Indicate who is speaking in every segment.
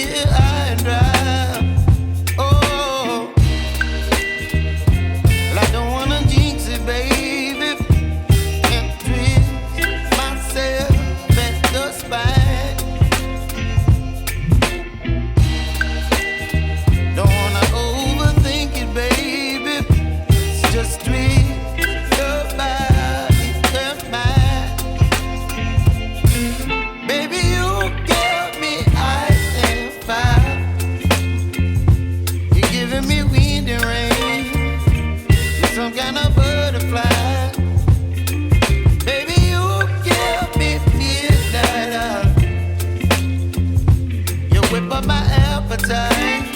Speaker 1: here high and dry. Oh, well, I don't wanna jinx it, baby, and twist myself at the spine. Don't wanna overthink it, baby. It's just twist your body and mine. Baby, you give me ice and fire. You're giving me wind and rain. You're some kind of butterfly. Baby, you give me midnight. You whip up my appetite.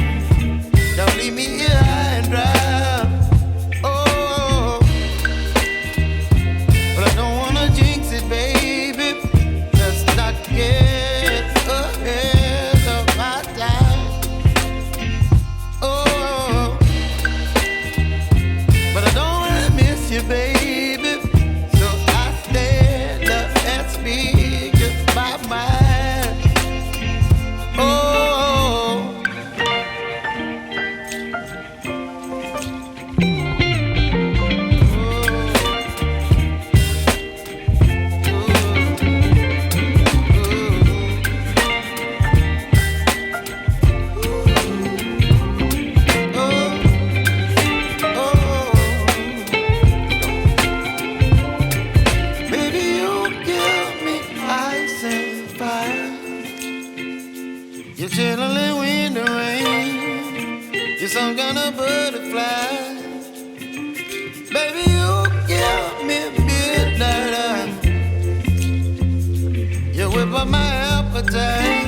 Speaker 1: Don't leave me here high and dry. Oh, but I don't wanna jinx it, baby. Let's not get ahead of my time. Oh, but I don't wanna miss you, baby. So I stand up and speak just my mind. Oh. Baby, you give me ice and fire. You're chilling wind and rain. You're some kind of butterfly. Baby, you give me midnight. You whip up my appetite.